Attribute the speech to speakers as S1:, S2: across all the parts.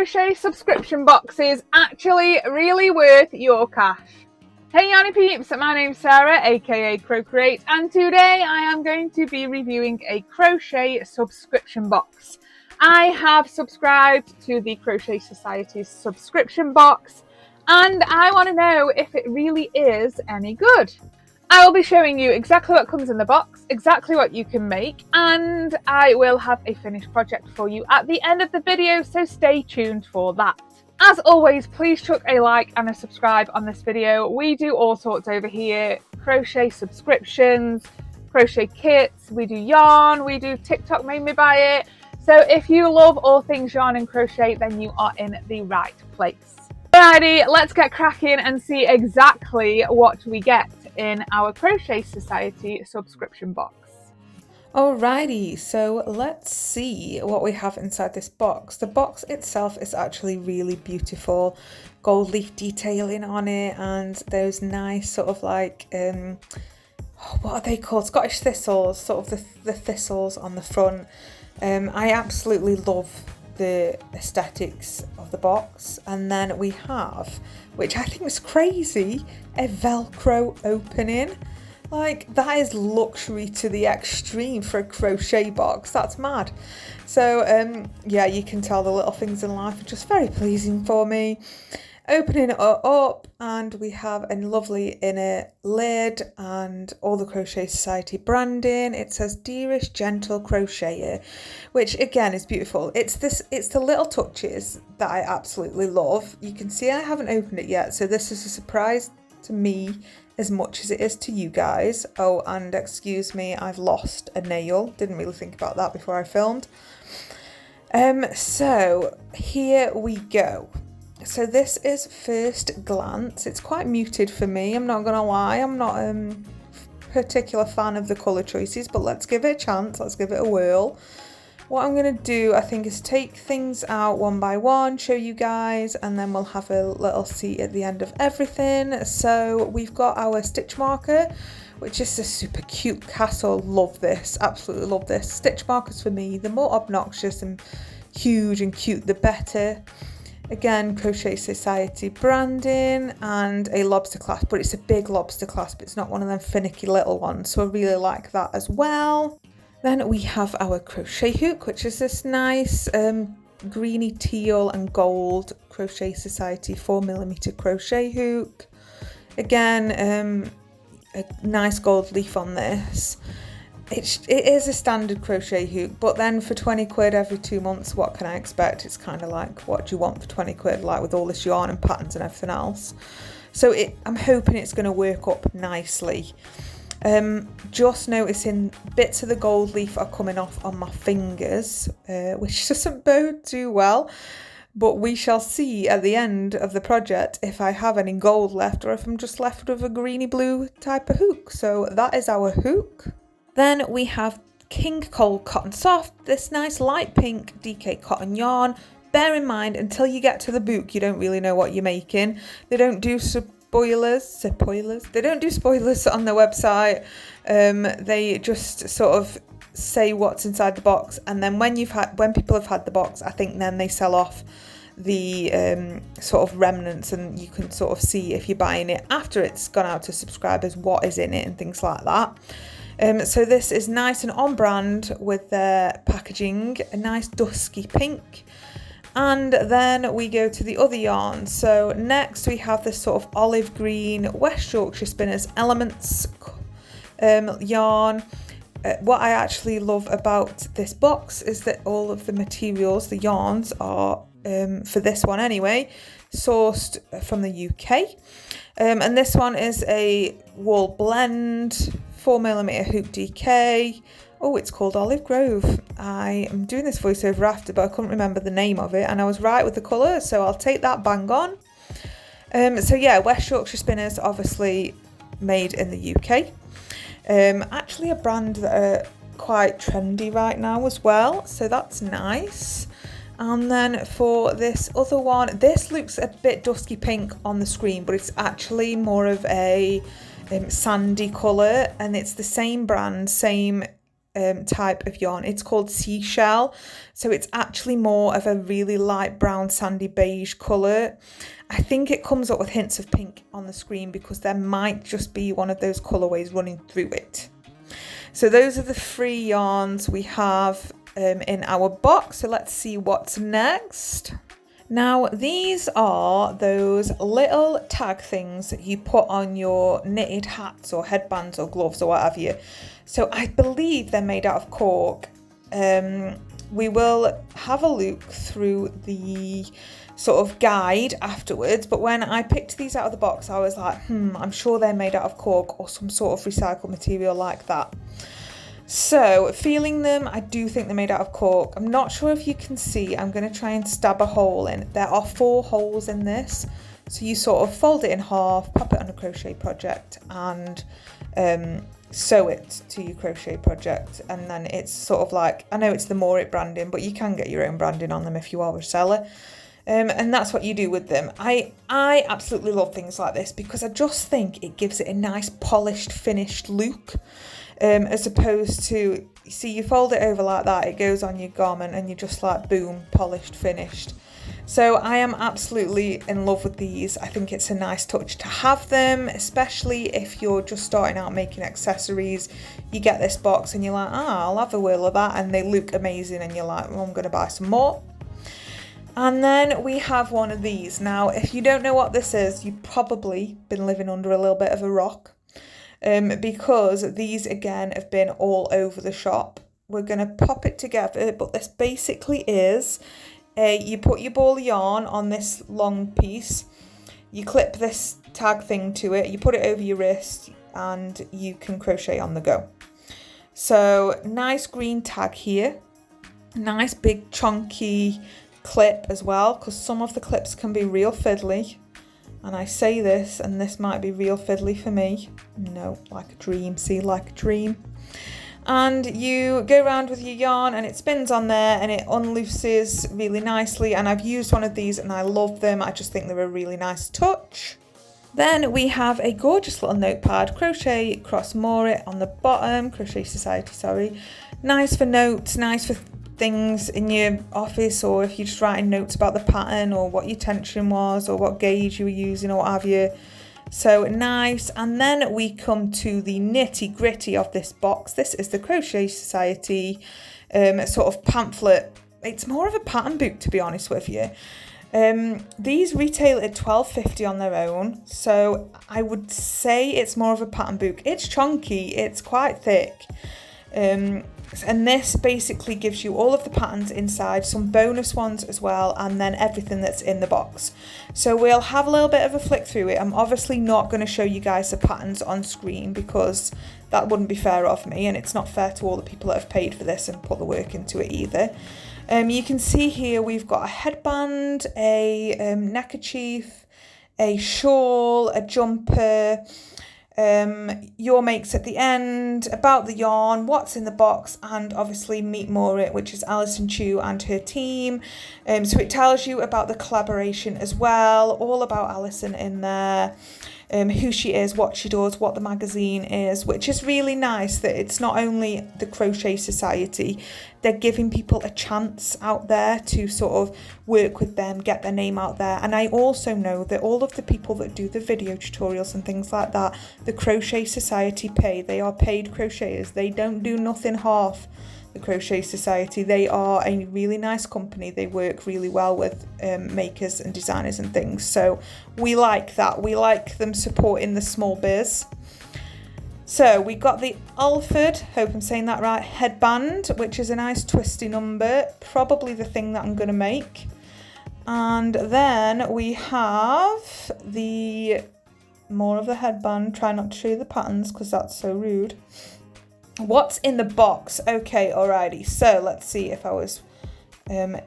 S1: crochet subscription boxes actually really worth your cash? Hey Yarny peeps, my name's Sarah aka Crocreate, and today I am going to be reviewing a crochet subscription box. I have subscribed to the Crochet Society's subscription box and I want to know if it really is any good. I will be showing you exactly what comes in the box, exactly what you can make, and I will have a finished project for you at the end of the video, so stay tuned for that. As always, please chuck a like and a subscribe on this video. We do all sorts over here: crochet subscriptions, crochet kits, we do yarn, we do TikTok made me buy it. So if you love all things yarn and crochet, then you are in the right place. Alrighty, let's get cracking and see exactly what we get in our Crochet Society subscription box.
S2: Alrighty, so let's see what we have inside this box. The box itself is actually really beautiful, gold leaf detailing on it, and those nice sort of like what are they called, Scottish thistles, sort of the thistles on the front. I absolutely love the aesthetics of the box. And then we have, which I think is crazy, a Velcro opening. Like, that is luxury to the extreme for a crochet box. That's mad. So yeah, you can tell the little things in life are just very pleasing for me. Opening it up, and we have a lovely inner lid and all the Crochet Society branding. It says "Dearest Gentle Crocheter," which again is beautiful. It's the little touches that I absolutely love. You can see I haven't opened it yet, so this is a surprise to me as much as it is to you guys. Oh, and excuse me, I've lost a nail. Didn't really think about that before I filmed. So here we go. So this is first glance. It's quite muted for me, I'm not gonna lie. I'm not a particular fan of the colour choices, but let's give it a chance, let's give it a whirl. What I'm gonna do, I think, is take things out one by one, show you guys, and then we'll have a little see at the end of everything. So we've got our stitch marker, which is a super cute castle. Love this, absolutely love this. Stitch markers for me, the more obnoxious and huge and cute the better. Again, Crochet Society branding, and a lobster clasp, but it's a big lobster clasp. It's not one of them finicky little ones, so I really like that as well. Then we have our crochet hook, which is this nice greeny teal and gold Crochet Society 4mm crochet hook. Again, a nice gold leaf on this. It is a standard crochet hook, but then for 20 quid every 2 months, what can I expect? It's kind of like, what do you want for 20 quid, like with all this yarn and patterns and everything else. So I'm hoping it's going to work up nicely. Just noticing bits of the gold leaf are coming off on my fingers, which doesn't bode too well. But we shall see at the end of the project if I have any gold left or if I'm just left with a greeny blue type of hook. So that is our hook. Then we have King Cole Cotton Soft, this nice light pink DK cotton yarn. Bear in mind, until you get to the book, you don't really know what you're making. They don't do spoilers. They don't do spoilers on their website. They just sort of say what's inside the box, and then when people have had the box, I think then they sell off the sort of remnants, and you can sort of see if you're buying it after it's gone out to subscribers what is in it and things like that. So this is nice and on brand with their packaging, a nice dusky pink. And then we go to the other yarn. So next we have this sort of olive green West Yorkshire Spinners Elements yarn. What I actually love about this box is that all of the materials, the yarns, are, for this one anyway, sourced from the UK. And this one is a wool blend, 4mm hoop DK. Oh, it's called Olive Grove. I am doing this voiceover after, but I couldn't remember the name of it, and I was right with the colour, so I'll take that bang on. So yeah, West Yorkshire Spinners, obviously made in the UK. Actually a brand that are quite trendy right now as well, so that's nice. And then for this other one, this looks a bit dusky pink on the screen, but it's actually more of a sandy colour, and it's the same brand, same type of yarn. It's called Seashell. So it's actually more of a really light brown sandy beige colour. I think it comes up with hints of pink on the screen because there might just be one of those colourways running through it. So those are the 3 yarns we have in our box. So let's see what's next. Now these are those little tag things that you put on your knitted hats or headbands or gloves or what have you. So I believe they're made out of cork. We will have a look through the sort of guide afterwards, but when I picked these out of the box I was like, I'm sure they're made out of cork or some sort of recycled material like that. So feeling them, I do think they're made out of cork. I'm not sure if you can see. I'm going to try and stab a hole in. There are 4 holes in this. So you sort of fold it in half, pop it on a crochet project and sew it to your crochet project. And then it's sort of like, I know it's the Morit branding, but you can get your own branding on them if you are a seller. And that's what you do with them. I absolutely love things like this because I just think it gives it a nice polished, finished look. As opposed to, see, you fold it over like that, it goes on your garment and you're just like, boom, polished, finished. So I am absolutely in love with these. I think it's a nice touch to have them, especially if you're just starting out making accessories. You get this box and you're like, I'll have a whirl of that, and they look amazing and you're like, well, I'm going to buy some more. And then we have one of these. Now, if you don't know what this is, you've probably been living under a little bit of a rock. Because these again have been all over the shop. We're going to pop it together, but this basically is you put your ball of yarn on this long piece, you clip this tag thing to it, you put it over your wrist, and you can crochet on the go. So nice green tag here, nice big chunky clip as well, because some of the clips can be real fiddly. And I say this, and this might be real fiddly for me. No, like a dream, see, like a dream. And you go around with your yarn and it spins on there and it unlooses really nicely. And I've used one of these and I love them. I just think they're a really nice touch. Then we have a gorgeous little notepad, Crochet Cross Morit on the bottom, Crochet Society, sorry. Nice for notes, nice for things in your office, or if you're just writing notes about the pattern or what your tension was or what gauge you were using or what have you. So nice. And then we come to the nitty gritty of this box. This is the Crochet Society sort of pamphlet. It's more of a pattern book, to be honest with you. These retail at $12.50 on their own, so I would say it's more of a pattern book. It's chunky, it's quite thick. And this basically gives you all of the patterns inside, some bonus ones as well, and then everything that's in the box. So we'll have a little bit of a flick through it. I'm obviously not going to show you guys the patterns on screen because that wouldn't be fair of me, and it's not fair to all the people that have paid for this and put the work into it either. You can see here we've got a headband, a neckerchief, a shawl, a jumper, your makes at the end, about the yarn, what's in the box, and obviously Meet Morit, which is Alison Chu and her team. So it tells you about the collaboration as well, all about Alison in there, who she is, what she does, what the magazine is, which is really nice that it's not only the Crochet Society, they're giving people a chance out there to sort of work with them, get their name out there. And I also know that all of the people that do the video tutorials and things like that, the Crochet Society pay. They are paid crocheters. They don't do nothing half. The Crochet Society, they are a really nice company. They work really well with makers and designers and things, so we like that. We like them supporting the small biz. So we got the Alford, hope I'm saying that right, headband, which is a nice twisty number, probably the thing that I'm going to make. And then we have the more of the headband. Try not to show you the patterns because that's so rude. What's in the box? Okay, alrighty. So let's see if I was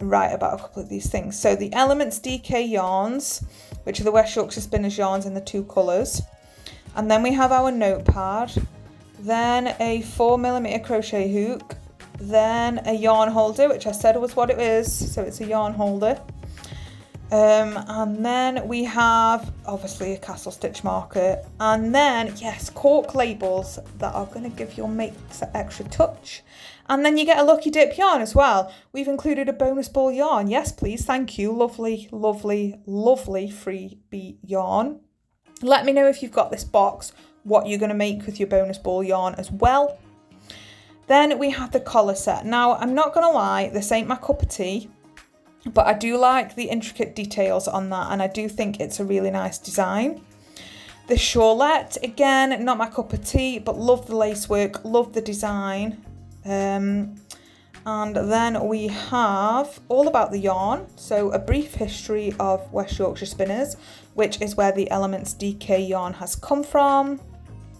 S2: right about a couple of these things. So the Elements DK yarns, which are the West Yorkshire Spinners yarns in the 2 colours. And then we have our notepad. Then a 4mm crochet hook. Then a yarn holder, which I said was what it is. So it's a yarn holder. And then we have obviously a castle stitch marker, and then yes, cork labels that are going to give your makes an extra touch. And then you get a lucky dip yarn as well. We've included a bonus ball yarn. Yes, please. Thank you. Lovely, lovely, lovely freebie yarn. Let me know if you've got this box, what you're going to make with your bonus ball yarn as well. Then we have the collar set. Now, I'm not going to lie, this ain't my cup of tea, but I do like the intricate details on that, and I do think it's a really nice design. The shawlette, again, not my cup of tea, but love the lace work, love the design. And then we have all about the yarn. So a brief history of West Yorkshire Spinners, which is where the Elements DK yarn has come from.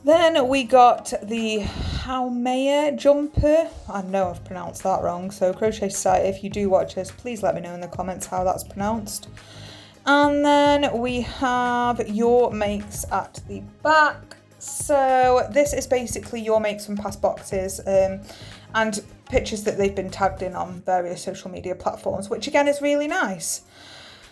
S2: Then we got the Haumea jumper. I know I've pronounced that wrong, so Crochet Society, if you do watch this, please let me know in the comments how that's pronounced. And then we have your makes at the back. So this is basically your makes from past boxes and pictures that they've been tagged in on various social media platforms, which again is really nice.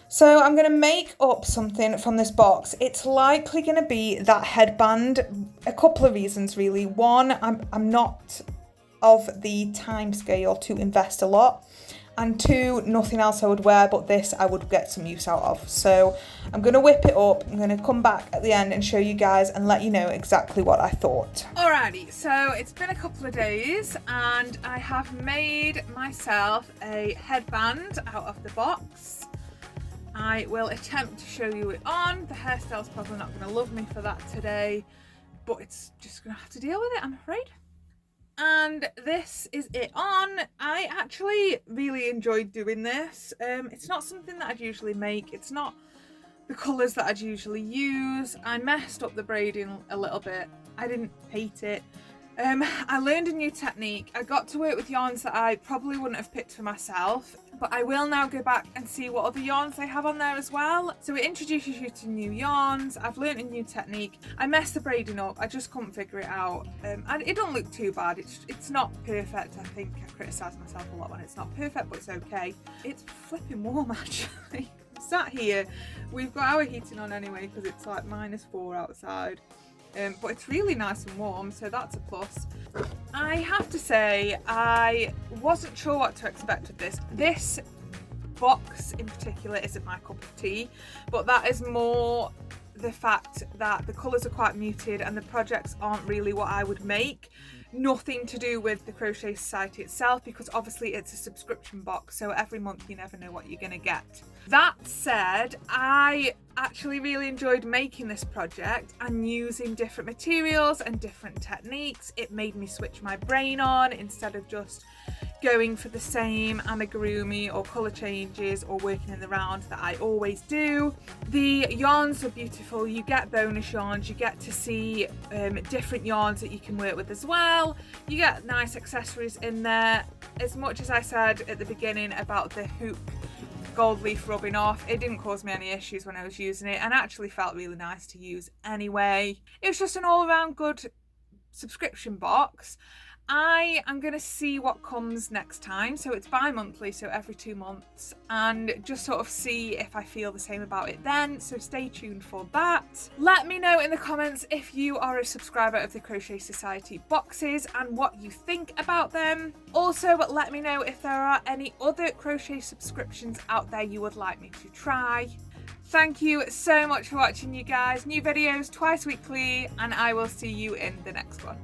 S2: So I'm going to make up something from this box. It's likely going to be that headband. A couple of reasons really. One, I'm not of the time scale to invest a lot. And two, nothing else I would wear, but this I would get some use out of. So I'm going to whip it up. I'm going to come back at the end and show you guys and let you know exactly what I thought.
S1: Alrighty, so it's been a couple of days and I have made myself a headband out of the box. I will attempt to show you it on. The hairstyle's probably not going to love me for that today, but it's just going to have to deal with it, I'm afraid. And this is it on. I actually really enjoyed doing this. It's not something that I'd usually make. It's not the colours that I'd usually use. I messed up the braiding a little bit. I didn't hate it. I learned a new technique. I got to work with yarns that I probably wouldn't have picked for myself, but I will now go back and see what other yarns they have on there as well. So it introduces you to new yarns. I've learned a new technique. I messed the braiding up. I just couldn't figure it out. And it don't look too bad. It's not perfect. I think I criticise myself a lot when it's not perfect, but it's okay. It's flipping warm actually. I'm sat here. We've got our heating on anyway because it's like -4 outside. But it's really nice and warm, so that's a plus. I have to say, I wasn't sure what to expect with this. This box in particular isn't my cup of tea, but that is more the fact that the colours are quite muted and the projects aren't really what I would make. Nothing to do with the Crochet Society itself, because obviously it's a subscription box, so every month you never know what you're going to get. That said, I actually really enjoyed making this project and using different materials and different techniques. It made me switch my brain on instead of just going for the same amigurumi or colour changes or working in the round that I always do. The yarns are beautiful. You get bonus yarns, you get to see different yarns that you can work with as well. You get nice accessories in there. As much as I said at the beginning about the hoop gold leaf rubbing off, it didn't cause me any issues when I was using it and actually felt really nice to use anyway. It was just an all-around good subscription box. I am going to see what comes next time, so it's bi-monthly, so every 2 months, and just sort of see if I feel the same about it then, so stay tuned for that. Let me know in the comments if you are a subscriber of the Crochet Society boxes and what you think about them. Also, let me know if there are any other crochet subscriptions out there you would like me to try. Thank you so much for watching, you guys. New videos twice weekly, and I will see you in the next one.